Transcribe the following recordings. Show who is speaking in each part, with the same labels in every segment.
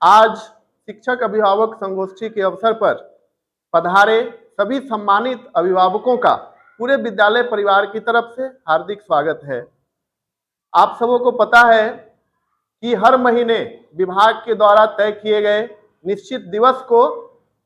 Speaker 1: आज शिक्षक अभिभावक संगोष्ठी के अवसर पर पधारे सभी सम्मानित अभिभावकों का पूरे विद्यालय परिवार की तरफ से हार्दिक स्वागत है। आप सबों को पता है कि हर महीने विभाग के द्वारा तय किए गए निश्चित दिवस को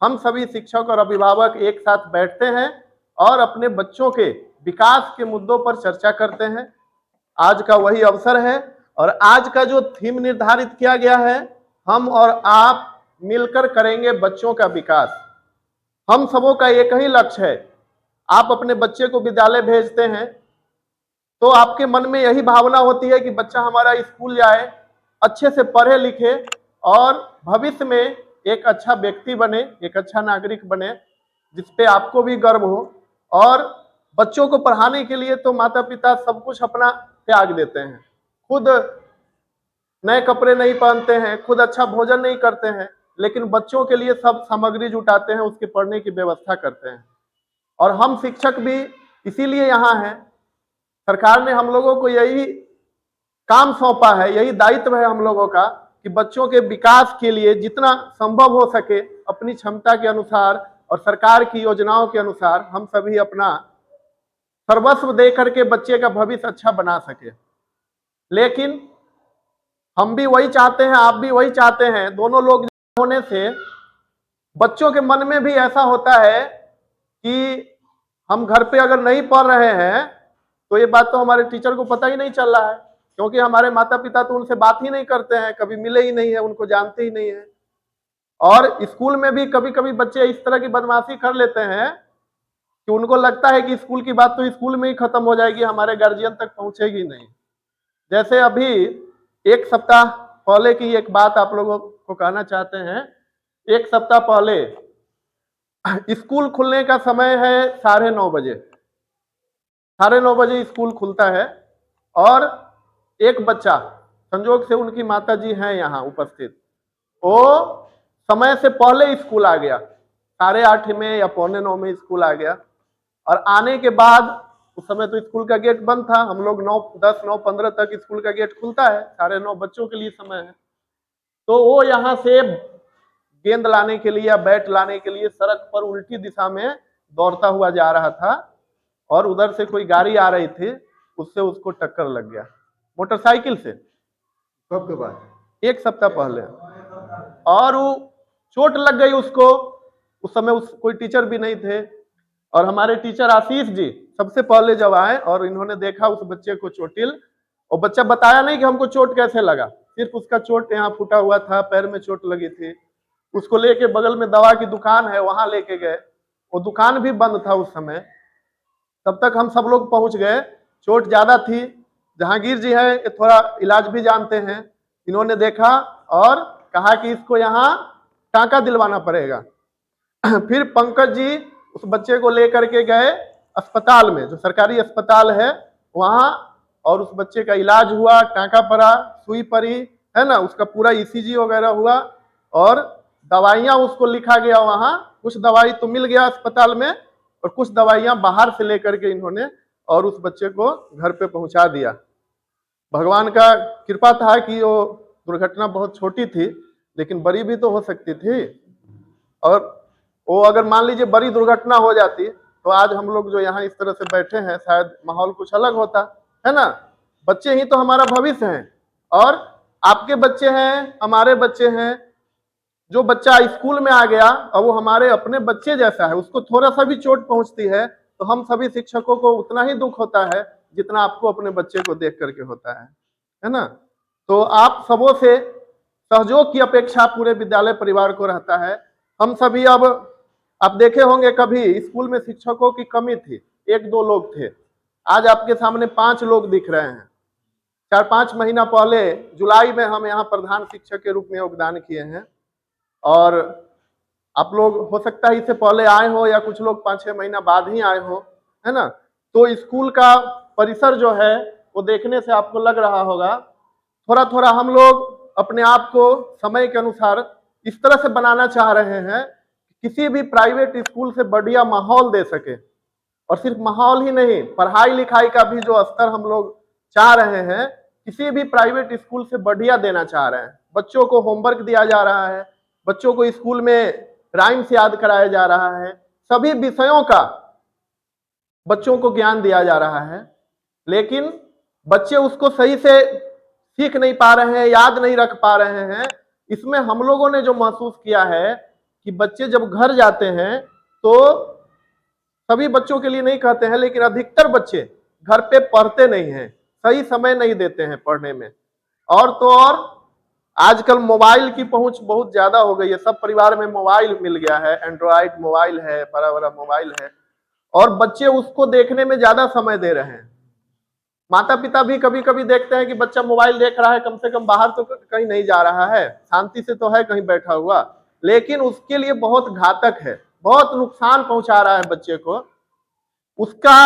Speaker 1: हम सभी शिक्षक और अभिभावक एक साथ बैठते हैं और अपने बच्चों के विकास के मुद्दों पर चर्चा करते हैं। आज का वही अवसर है और आज का जो थीम निर्धारित किया गया है, हम और आप मिलकर करेंगे बच्चों का विकास। हम सबों का एक ही लक्ष्य है। आप अपने बच्चे को विद्यालय भेजते हैं तो आपके मन में यही भावना होती है कि बच्चा हमारा स्कूल जाए, अच्छे से पढ़े लिखे और भविष्य में एक अच्छा व्यक्ति बने, एक अच्छा नागरिक बने, जिसपे आपको भी गर्व हो। और बच्चों को पढ़ाने के लिए तो माता पिता सब कुछ अपना त्याग देते हैं, खुद नए कपड़े नहीं पहनते हैं, खुद अच्छा भोजन नहीं करते हैं, लेकिन बच्चों के लिए सब सामग्री जुटाते हैं, उसके पढ़ने की व्यवस्था करते हैं। और हम शिक्षक भी इसीलिए यहाँ हैं। सरकार ने हम लोगों को यही काम सौंपा है, यही दायित्व है हम लोगों का कि बच्चों के विकास के लिए जितना संभव हो सके अपनी क्षमता के अनुसार और सरकार की योजनाओं के अनुसार हम सभी अपना सर्वस्व दे करके बच्चे का भविष्य अच्छा बना सके। लेकिन हम भी वही चाहते हैं, आप भी वही चाहते हैं। दोनों लोग होने से बच्चों के मन में भी ऐसा होता है कि हम घर पे अगर नहीं पढ़ रहे हैं तो ये बात तो हमारे टीचर को पता ही नहीं चल रहा है, क्योंकि हमारे माता पिता तो उनसे बात ही नहीं करते हैं, कभी मिले ही नहीं है, उनको जानते ही नहीं है। और स्कूल में भी कभी कभी बच्चे इस तरह की बदमाशी कर लेते हैं कि उनको लगता है कि स्कूल की बात तो स्कूल में ही खत्म हो जाएगी, हमारे गार्जियन तक पहुंचेगी नहीं। जैसे अभी एक सप्ताह पहले की एक बात आप लोगों को कहना चाहते हैं। एक सप्ताह पहले स्कूल खुलने का समय है 9:30 बजे। 9:30 बजे स्कूल खुलता है और एक बच्चा, संजोग से उनकी माता जी हैं यहाँ उपस्थित, वो समय से पहले स्कूल आ गया, 8:30 में या 8:45 में स्कूल आ गया। और आने के बाद उस समय तो स्कूल का गेट बंद था, हम लोग 9:10 9:15 तक स्कूल का गेट खुलता है, 9:30 बच्चों के लिए समय है। तो वो यहाँ से गेंद लाने के लिए या बैट लाने के लिए सड़क पर उल्टी दिशा में दौड़ता हुआ जा रहा था और उधर से कोई गाड़ी आ रही थी, उससे उसको टक्कर लग गया मोटरसाइकिल से।
Speaker 2: कब के बाद?
Speaker 1: एक सप्ताह पहले। और वो चोट लग गई उसको। उस समय कोई टीचर भी नहीं थे और हमारे टीचर आशीष जी सबसे पहले जब आए और इन्होंने देखा उस बच्चे को चोटिल, और बच्चा बताया नहीं कि हमको चोट कैसे लगा, सिर्फ उसका चोट यहाँ फूटा हुआ था, पैर में चोट लगी थी। उसको लेके बगल में दवा की दुकान है, वहां लेके गए। वो दुकान भी बंद था उस समय। तब तक हम सब लोग पहुंच गए। चोट ज्यादा थी। जहांगीर जी हैं, ये थोड़ा इलाज भी जानते हैं। इन्होंने देखा और कहा कि इसको यहाँ टांका दिलवाना पड़ेगा। फिर पंकज जी उस बच्चे को लेकर के गए अस्पताल में, जो सरकारी अस्पताल है वहां, और उस बच्चे का इलाज हुआ, टांका पड़ा, सुई पड़ी, है ना, उसका पूरा ईसीजी वगैरह हुआ और दवाइयां उसको लिखा गया वहां। कुछ दवाई तो मिल गया अस्पताल में और कुछ दवाइयां बाहर से लेकर के इन्होंने और उस बच्चे को घर पे पहुंचा दिया। भगवान का कृपा था कि वो दुर्घटना बहुत छोटी थी, लेकिन बड़ी भी तो हो सकती थी। और वो अगर मान लीजिए बड़ी दुर्घटना हो जाती तो आज हम लोग जो यहाँ इस तरह से बैठे हैं, शायद माहौल कुछ अलग होता, है ना। बच्चे ही तो हमारा भविष्य हैं और आपके बच्चे हैं, हमारे बच्चे हैं। जो बच्चा स्कूल में आ गया और वो हमारे अपने बच्चे जैसा है, उसको थोड़ा सा भी चोट पहुंचती है तो हम सभी शिक्षकों को उतना ही दुख होता है जितना आपको अपने बच्चे को देख करके होता है ना। तो आप सबों से सहयोग की अपेक्षा पूरे विद्यालय परिवार को रहता है। हम सभी अब आप देखे होंगे कभी स्कूल में शिक्षकों की कमी थी, 1-2 लोग थे। आज आपके सामने 5 लोग दिख रहे हैं। 4-5 महीना पहले जुलाई में हम यहाँ प्रधान शिक्षक के रूप में योगदान किए हैं और आप लोग हो सकता है इससे पहले आए हो या कुछ लोग 5-6 महीना बाद ही आए हो, है ना। तो स्कूल का परिसर जो है वो देखने से आपको लग रहा होगा, थोड़ा थोड़ा हम लोग अपने आप को समय के अनुसार इस तरह से बनाना चाह रहे हैं कि किसी भी प्राइवेट स्कूल से बढ़िया माहौल दे सके। और सिर्फ माहौल ही नहीं, पढ़ाई लिखाई का भी जो स्तर हम लोग चाह रहे हैं, किसी भी प्राइवेट स्कूल से बढ़िया देना चाह रहे हैं, बच्चों को होमवर्क दिया जा रहा है, बच्चों को स्कूल में राइम्स याद कराया जा रहा है, सभी विषयों का बच्चों को ज्ञान दिया जा रहा है, लेकिन बच्चे उसको सही से सीख नहीं पा रहे हैं, याद नहीं रख पा रहे हैं। इसमें हम लोगों ने जो महसूस किया है कि बच्चे जब घर जाते हैं तो सभी बच्चों के लिए नहीं कहते हैं, लेकिन अधिकतर बच्चे घर पे पढ़ते नहीं हैं, सही समय नहीं देते हैं पढ़ने में। और तो और आजकल मोबाइल की पहुंच बहुत ज्यादा हो गई है, सब परिवार में मोबाइल मिल गया है, एंड्रॉइड मोबाइल है, बड़ा बड़ा मोबाइल है, और बच्चे उसको देखने में ज्यादा समय दे रहे हैं। माता पिता भी कभी कभी देखते हैं कि बच्चा मोबाइल देख रहा है, कम से कम बाहर तो कहीं नहीं जा रहा है, शांति से तो है कहीं बैठा हुआ, लेकिन उसके लिए बहुत घातक है, बहुत नुकसान पहुंचा रहा है बच्चे को। उसका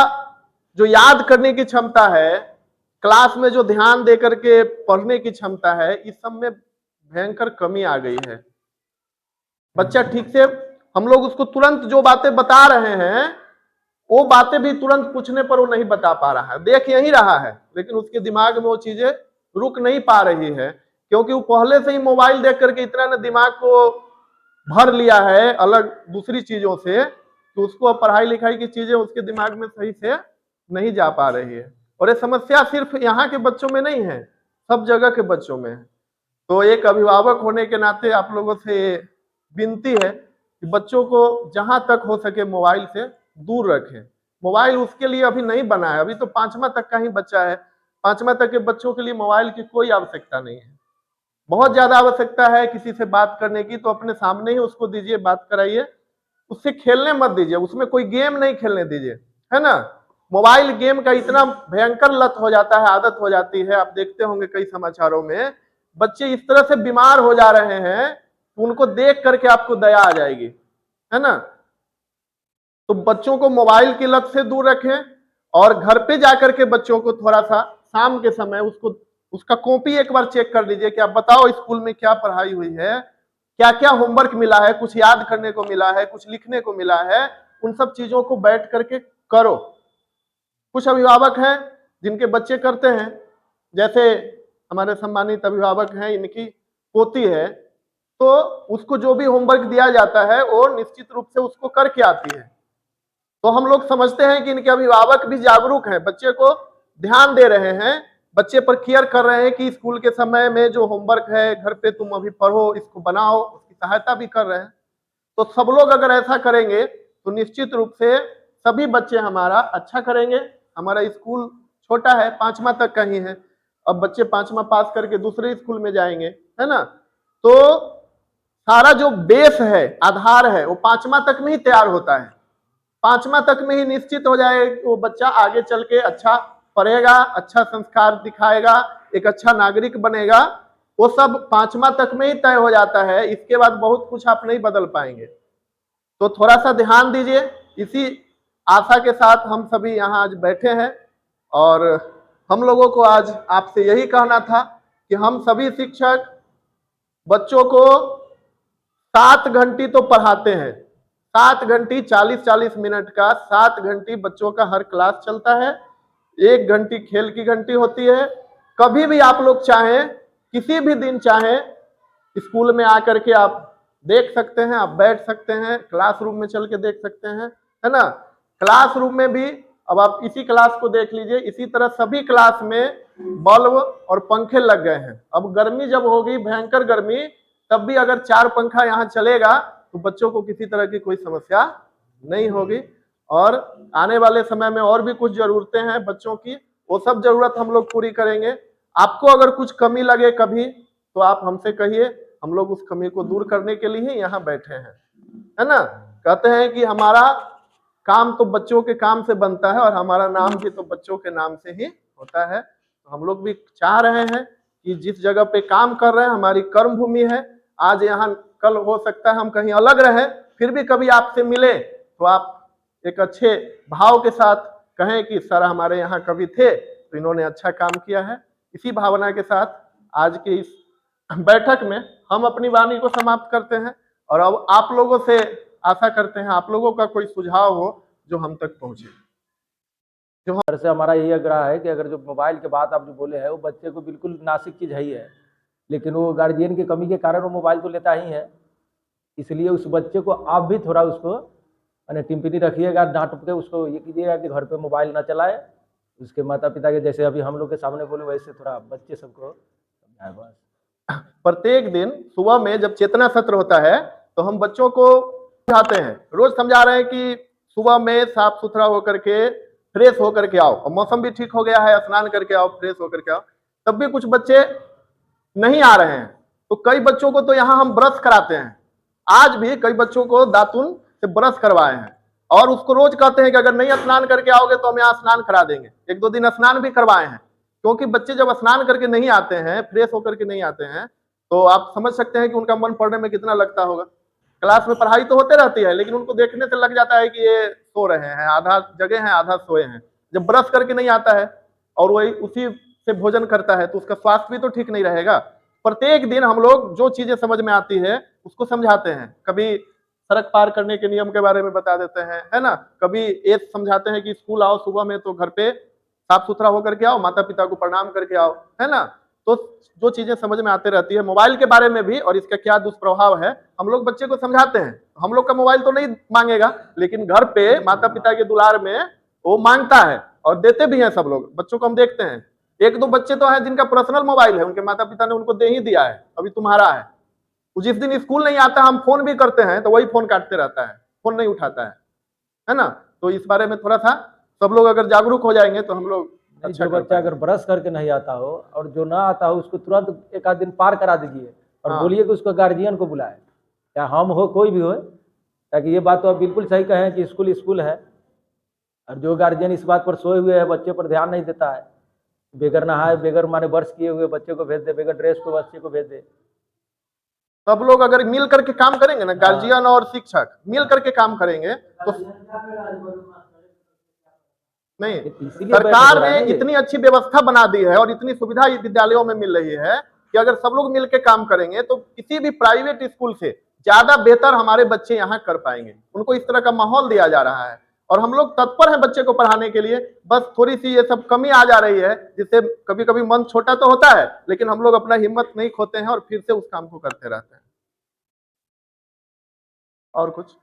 Speaker 1: जो याद करने की क्षमता है, क्लास में जो ध्यान दे करके पढ़ने की क्षमता है, इस सब में भयंकर कमी आ गई है। बच्चा ठीक से, हम लोग उसको तुरंत जो बातें बता रहे हैं वो बातें भी तुरंत पूछने पर वो नहीं बता पा रहा है, देख यही रहा है, लेकिन उसके दिमाग में वो चीजें रुक नहीं पा रही है, क्योंकि वो पहले से ही मोबाइल देख करके इतना ना दिमाग को भर लिया है अलग दूसरी चीजों से कि उसको पढ़ाई लिखाई की चीजें उसके दिमाग में सही से नहीं जा पा रही है। और ये समस्या सिर्फ यहाँ के बच्चों में नहीं है, सब जगह के बच्चों में है। तो एक अभिभावक होने के नाते आप लोगों से विनती है कि बच्चों को जहां तक हो सके मोबाइल से दूर रखें। मोबाइल उसके लिए अभी नहीं बना है, अभी तो 5वां तक का ही बच्चा है, 5वां तक के बच्चों के लिए मोबाइल की कोई आवश्यकता नहीं है। बहुत ज्यादा आवश्यकता है किसी से बात करने की तो अपने सामने ही उसको दीजिए, बात कराइए, उससे खेलने मत दीजिए, उसमें कोई गेम नहीं खेलने दीजिए, है ना। मोबाइल गेम का इतना भयंकर लत हो जाता है, आदत हो जाती है, आप देखते होंगे कई समाचारों में बच्चे इस तरह से बीमार हो जा रहे हैं, उनको देख करके आपको दया आ जाएगी, है ना। तो बच्चों को मोबाइल की लत से दूर रखें, और घर पे जाकर के बच्चों को थोड़ा सा शाम के समय उसको उसका कॉपी एक बार चेक कर लीजिए कि आप बताओ स्कूल में क्या पढ़ाई हुई है, क्या क्या होमवर्क मिला है, कुछ याद करने को मिला है, कुछ लिखने को मिला है, उन सब चीजों को बैठ करके करो। कुछ अभिभावक हैं जिनके बच्चे करते हैं, जैसे हमारे सम्मानित अभिभावक हैं, इनकी पोती है, तो उसको जो भी होमवर्क दिया जाता है वो निश्चित रूप से उसको करके आती है। तो हम लोग समझते हैं कि इनके अभिभावक भी जागरूक हैं, बच्चे को ध्यान दे रहे हैं, बच्चे पर केयर कर रहे हैं कि स्कूल के समय में जो होमवर्क है घर पे तुम अभी पढ़ो, इसको बनाओ, उसकी सहायता भी कर रहे हैं। तो सब लोग अगर ऐसा करेंगे तो निश्चित रूप से सभी बच्चे हमारा अच्छा करेंगे। हमारा स्कूल छोटा है, 5वां तक का ही है, अब बच्चे 5वां पास करके दूसरे स्कूल में जाएंगे, है ना। तो सारा जो बेस है, आधार है, वो 5वां तक में ही तैयार होता है, 5वां तक में ही निश्चित हो जाए वो बच्चा आगे चल के अच्छा पढ़ेगा, अच्छा संस्कार दिखाएगा, एक अच्छा नागरिक बनेगा, वो सब 5वां तक में ही तय हो जाता है। इसके बाद बहुत कुछ आप नहीं बदल पाएंगे। तो थोड़ा सा ध्यान दीजिए, इसी आशा के साथ हम सभी यहाँ आज बैठे हैं, और हम लोगों को आज आपसे यही कहना था कि हम सभी शिक्षक बच्चों को 7 घंटी तो पढ़ाते हैं, 7 घंटी 40-40 मिनट का, 7 घंटी बच्चों का हर क्लास चलता है, 1 घंटी खेल की घंटी होती है। कभी भी आप लोग चाहें, किसी भी दिन चाहें, स्कूल में आकर के आप देख सकते हैं, आप बैठ सकते हैं, क्लासरूम में चल के देख सकते हैं, है ना। क्लासरूम में भी अब आप इसी क्लास को देख लीजिए, इसी तरह सभी क्लास में बल्ब और पंखे लग गए हैं। अब गर्मी जब होगी, भयंकर गर्मी, तब भी अगर 4 पंखा यहाँ चलेगा तो बच्चों को किसी तरह की कोई समस्या नहीं होगी। और आने वाले समय में और भी कुछ जरूरतें हैं बच्चों की, वो सब जरूरत हम लोग पूरी करेंगे। आपको अगर कुछ कमी लगे कभी तो आप हमसे कहिए, हम लोग उस कमी को दूर करने के लिए ही यहाँ बैठे हैं, है ना। कहते हैं कि हमारा काम तो बच्चों के काम से बनता है, और हमारा नाम भी तो बच्चों के नाम से ही होता है। तो हम लोग भी चाह रहे हैं कि जिस जगह पे काम कर रहे हैं, हमारी कर्म भूमि है, आज यहाँ, कल हो सकता है हम कहीं अलग रहे, फिर भी कभी आपसे मिले तो आप एक अच्छे भाव के साथ कहें कि सर हमारे यहाँ कभी थे तो इन्होंने अच्छा काम किया है। इसी भावना के साथ आज के इस बैठक में हम अपनी वाणी को समाप्त करते हैं, और अब आप लोगों से आशा करते हैं आप लोगों का कोई सुझाव हो जो हम तक पहुंचे।
Speaker 3: से हमारा यही आग्रह है कि अगर जो मोबाइल के बात आप जो बोले हैं वो बच्चे को बिल्कुल नासिक चीज है ही है, लेकिन वो गार्जियन की कमी के कारण वो मोबाइल तो लेता ही है। इसलिए उस बच्चे को आप भी थोड़ा उसको यानी टिम्पनी रखिएगा, डांट के उसको ये कीजिएगा कि घर पे मोबाइल ना चलाए। उसके माता पिता के जैसे अभी हम लोग के सामने बोले वैसे थोड़ा बच्चे सबको समझाए बस।
Speaker 1: प्रत्येक दिन सुबह में जब चेतना सत्र होता है तो हम बच्चों को समझाते हैं, रोज समझा रहे हैं कि सुबह में साफ सुथरा होकर के फ्रेश होकर के आओ, और मौसम भी ठीक हो गया है, स्नान करके आओ, फ्रेश होकर के आओ, तब भी कुछ बच्चे नहीं आ रहे हैं। तो कई बच्चों को तो यहाँ हम ब्रश कराते हैं, आज भी कई बच्चों को दातुन से ब्रश करवाए हैं, और उसको रोज कहते हैं कि अगर नहीं स्नान करके आओगे तो हम यहाँ स्नान करा देंगे। एक दो दिन स्नान भी करवाए हैं, क्योंकि बच्चे जब स्नान करके नहीं आते हैं, फ्रेश होकर के नहीं आते हैं, तो आप समझ सकते हैं कि उनका मन पढ़ने में कितना लगता होगा। क्लास में पढ़ाई तो होते रहती है, लेकिन उनको देखने से लग जाता है कि ये सो रहे हैं, आधा जगह हैं आधा सोए हैं। जब ब्रश करके नहीं आता है और वही उसी से भोजन करता है तो उसका स्वास्थ्य भी तो ठीक नहीं रहेगा। प्रत्येक दिन हम लोग जो चीजें समझ में आती है उसको समझाते हैं। कभी सड़क पार करने के नियम के बारे में बता देते हैं, है ना, कभी ये समझाते हैं कि स्कूल आओ सुबह में तो घर पे साफ सुथरा होकर के आओ, माता पिता को प्रणाम करके आओ, है ना। तो जो चीजें समझ में आती रहती है, मोबाइल के बारे में भी और इसका क्या दुष्प्रभाव है हम लोग बच्चे को समझाते हैं। हम लोग का मोबाइल तो नहीं मांगेगा, लेकिन घर पे माता पिता के दुलार में वो मांगता है और देते भी हैं सब लोग। बच्चों को हम देखते हैं, एक दो बच्चे तो हैं जिनका पर्सनल मोबाइल है, उनके माता पिता ने उनको दे ही दिया है, अभी तुम्हारा है। जिस दिन स्कूल नहीं आता हम फोन भी करते हैं तो वही फोन काटते रहता है, फोन नहीं उठाता है ना। तो इस बारे में थोड़ा सा सब लोग अगर जागरूक हो जाएंगे तो हम लोग अच्छा
Speaker 3: जो बच्चा अगर ब्रश करके नहीं आता हो और जो ना आता हो उसको तुरंत एक आध दिन पार करा दीजिए और
Speaker 1: हाँ।
Speaker 3: बोलिए कि उसको गार्जियन को बुलाए, क्या हम हो कोई भी हो, ताकि ये बात तो आप बिल्कुल सही कहें कि स्कूल स्कूल है। और जो गार्जियन इस बात पर सोए हुए है, बच्चे पर ध्यान नहीं देता है, बेगर नहाए बेगर माने ब्रश किए हुए बच्चे को भेज दे, बेगर ड्रेस को बच्चे को भेज दे।
Speaker 1: सब लोग अगर मिल करके काम करेंगे ना, गार्जियन और शिक्षक मिल करके काम करेंगे तो नहीं,
Speaker 3: इसीलिए
Speaker 1: सरकार
Speaker 3: बैठ
Speaker 1: ने
Speaker 3: रहा है
Speaker 1: इतनी अच्छी व्यवस्था बना दी है और इतनी सुविधा विद्यालयों में मिल रही है कि अगर सब लोग मिलकर काम करेंगे तो किसी भी प्राइवेट स्कूल से ज्यादा बेहतर हमारे बच्चे यहाँ कर पाएंगे। उनको इस तरह का माहौल दिया जा रहा है और हम लोग तत्पर हैं बच्चे को पढ़ाने के लिए। बस थोड़ी सी ये सब कमी आ जा रही है, जिससे कभी कभी मन छोटा तो होता है, लेकिन हम लोग अपना हिम्मत नहीं खोते हैं और फिर से उस काम को करते रहते हैं। और कुछ